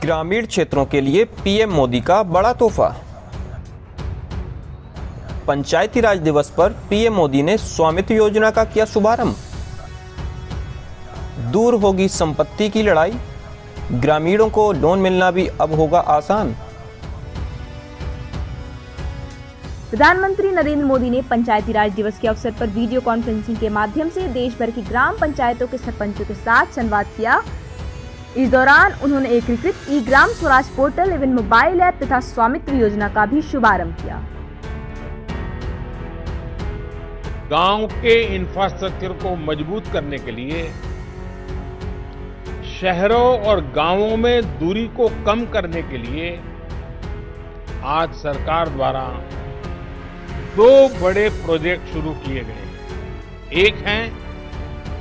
ग्रामीण क्षेत्रों के लिए पीएम मोदी का बड़ा तोहफा। पंचायती राज दिवस पर पीएम मोदी ने स्वामित्व योजना का किया शुभारंभ। दूर होगी संपत्ति की लड़ाई, ग्रामीणों को लोन मिलना भी अब होगा आसान। प्रधानमंत्री नरेंद्र मोदी ने पंचायती राज दिवस के अवसर पर वीडियो कॉन्फ्रेंसिंग के माध्यम से देश भर की ग्राम पंचायतों के सरपंचों के साथ संवाद किया। इस दौरान उन्होंने एकीकृत ई ग्राम स्वराज पोर्टल एवं मोबाइल ऐप तथा स्वामित्व योजना का भी शुभारंभ किया। गांव के इंफ्रास्ट्रक्चर को मजबूत करने के लिए शहरों और गांवों में दूरी को कम करने के लिए आज सरकार द्वारा दो बड़े प्रोजेक्ट शुरू किए गए। एक है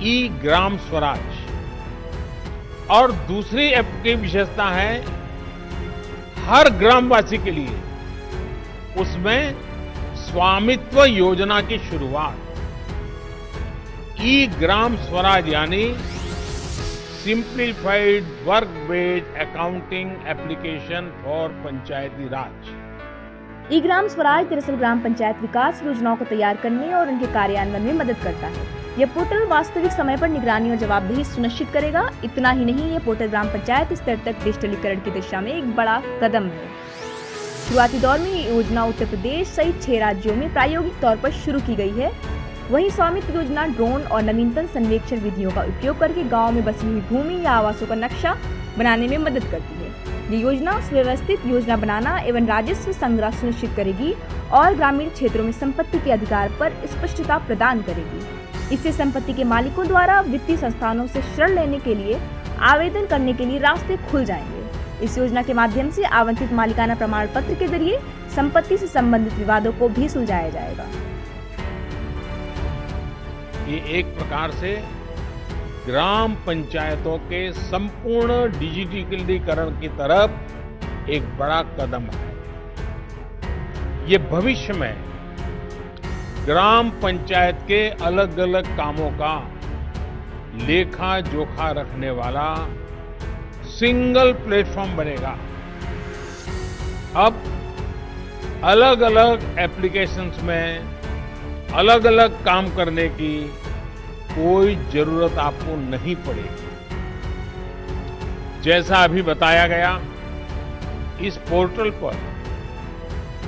ई ग्राम स्वराज और दूसरी ऐप की विशेषता है हर ग्रामवासी के लिए उसमें स्वामित्व योजना की शुरुआत। ई ग्राम स्वराज यानी simplified work based accounting application for Panchayati Raj. E Gram Swaraj दरअसल ग्राम पंचायत विकास योजनाओं को तैयार करने और उनके कार्यान्वयन में मदद करता है। यह पोर्टल वास्तविक समय पर निगरानी और जवाबदेही सुनिश्चित करेगा। इतना ही नहीं, यह पोर्टल ग्राम पंचायत स्तर तक डिजिटलीकरण की दिशा में एक बड़ा कदम है। शुरुआती दौर में ये योजना उत्तर प्रदेश सहित 6 राज्यों में प्रायोगिक तौर पर शुरू की गई है। वहीं स्वामित्व योजना ड्रोन और नवीनतम सर्वेक्षण विधियों का उपयोग करके गाँव में बसी हुई भूमि या आवासों का नक्शा बनाने में मदद करती है। ये योजना सुव्यवस्थित योजना बनाना एवं राजस्व संग्रह सुनिश्चित करेगी और ग्रामीण क्षेत्रों में संपत्ति के अधिकार पर स्पष्टता प्रदान करेगी। इससे संपत्ति के मालिकों द्वारा वित्तीय संस्थानों से ऋण लेने के लिए आवेदन करने के लिए रास्ते खुल जाएंगे। इस योजना के माध्यम से आवंटित मालिकाना प्रमाण पत्र के जरिए संपत्ति से संबंधित विवादों को भी सुलझाया जाएगा। ये एक प्रकार से ग्राम पंचायतों के संपूर्ण डिजिटलीकरण की तरफ एक बड़ा कदम है। ये भविष्य में ग्राम पंचायत के अलग अलग कामों का लेखा जोखा रखने वाला सिंगल प्लेटफॉर्म बनेगा। अब अलग अलग एप्लीकेशंस में अलग अलग काम करने की कोई जरूरत आपको नहीं पड़ेगी। जैसा अभी बताया गया, इस पोर्टल पर,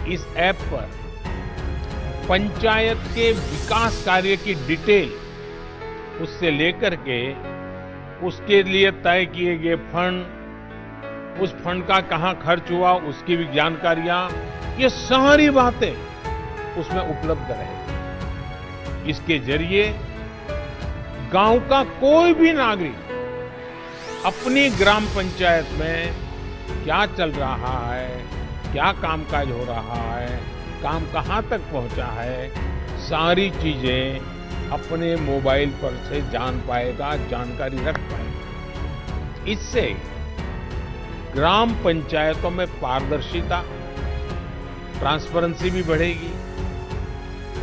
इस ऐप पर पंचायत के विकास कार्य की डिटेल उससे लेकर के उसके लिए तय किए गए फंड, उस फंड का कहां खर्च हुआ उसकी भी जानकारियां, ये सारी बातें उसमें उपलब्ध रहेगी। इसके जरिए गांव का कोई भी नागरिक अपनी ग्राम पंचायत में क्या चल रहा है, क्या कामकाज हो रहा है, काम कहां तक पहुंचा है, सारी चीजें अपने मोबाइल पर से जान पाएगा, जानकारी रख पाएगा। इससे ग्राम पंचायतों में पारदर्शिता, ट्रांसपेरेंसी भी बढ़ेगी,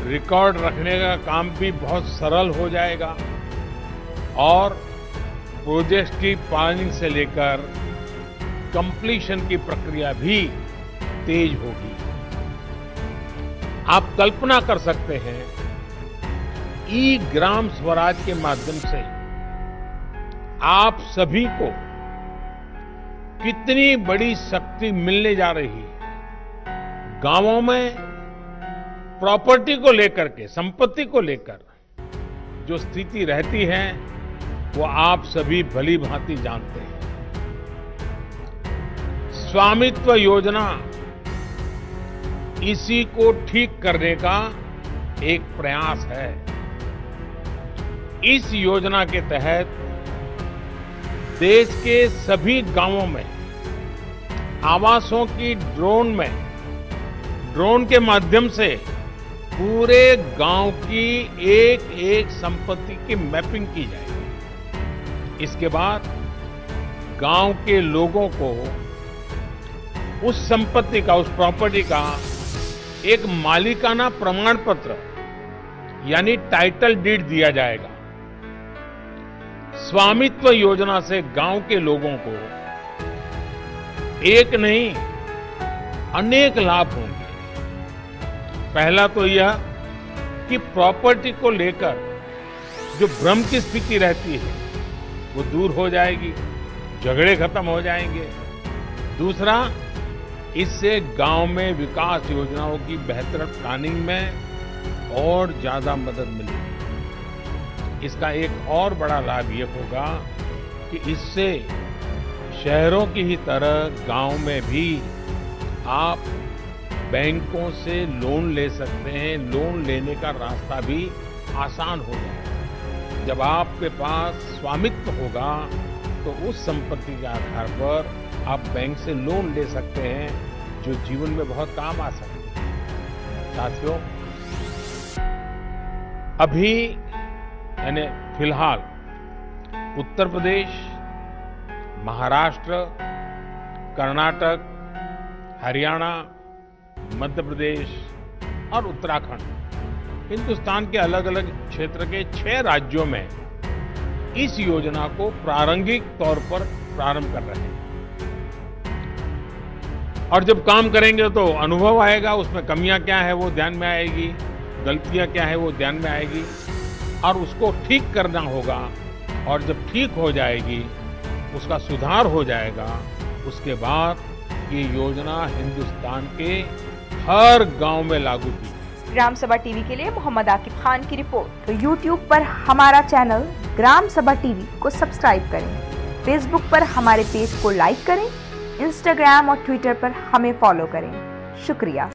रिकॉर्ड रखने का काम भी बहुत सरल हो जाएगा और प्रोजेक्ट की प्लानिंग से लेकर कंप्लीशन की प्रक्रिया भी तेज होगी। आप कल्पना कर सकते हैं, ई ग्राम स्वराज के माध्यम से आप सभी को कितनी बड़ी शक्ति मिलने जा रही है। गांवों में प्रॉपर्टी को लेकर के, संपत्ति को लेकर जो स्थिति रहती है वो आप सभी भली भांति जानते हैं। स्वामित्व योजना इसी को ठीक करने का एक प्रयास है। इस योजना के तहत देश के सभी गांवों में आवासों की ड्रोन के माध्यम से पूरे गांव की एक एक संपत्ति की मैपिंग की जाएगी। इसके बाद गांव के लोगों को उस संपत्ति का, उस प्रॉपर्टी का एक मालिकाना प्रमाण पत्र यानी टाइटल डीड दिया जाएगा। स्वामित्व योजना से गांव के लोगों को एक नहीं, अनेक लाभ होंगे। पहला तो यह कि प्रॉपर्टी को लेकर जो भ्रम की स्थिति रहती है वो दूर हो जाएगी, झगड़े खत्म हो जाएंगे। दूसरा, इससे गांव में विकास योजनाओं की बेहतर प्लानिंग में और ज्यादा मदद मिलेगी। इसका एक और बड़ा लाभ ये होगा कि इससे शहरों की ही तरह गांव में भी आप बैंकों से लोन ले सकते हैं। लोन लेने का रास्ता भी आसान हो जाएगा। जब आपके पास स्वामित्व होगा तो उस संपत्ति के आधार पर आप बैंक से लोन ले सकते हैं, जो जीवन में बहुत काम आ सकते हैं। साथियों, अभी यानी फिलहाल उत्तर प्रदेश, महाराष्ट्र, कर्नाटक, हरियाणा, मध्य प्रदेश और उत्तराखंड, हिंदुस्तान के अलग अलग क्षेत्र के 6 राज्यों में इस योजना को प्रारंभिक तौर पर प्रारंभ कर रहे हैं। और जब काम करेंगे तो अनुभव आएगा, उसमें कमियां क्या है वो ध्यान में आएगी, गलतियां क्या है वो ध्यान में आएगी और उसको ठीक करना होगा। और जब ठीक हो जाएगी, उसका सुधार हो जाएगा, उसके बाद ये योजना हिंदुस्तान के हर गांव में लागू की। ग्राम सभा टीवी के लिए मोहम्मद आकिब खान की रिपोर्ट। तो YouTube पर हमारा चैनल ग्राम सभा टीवी को सब्सक्राइब करें, Facebook पर हमारे पेज को लाइक करें, Instagram और Twitter पर हमें फॉलो करें। शुक्रिया।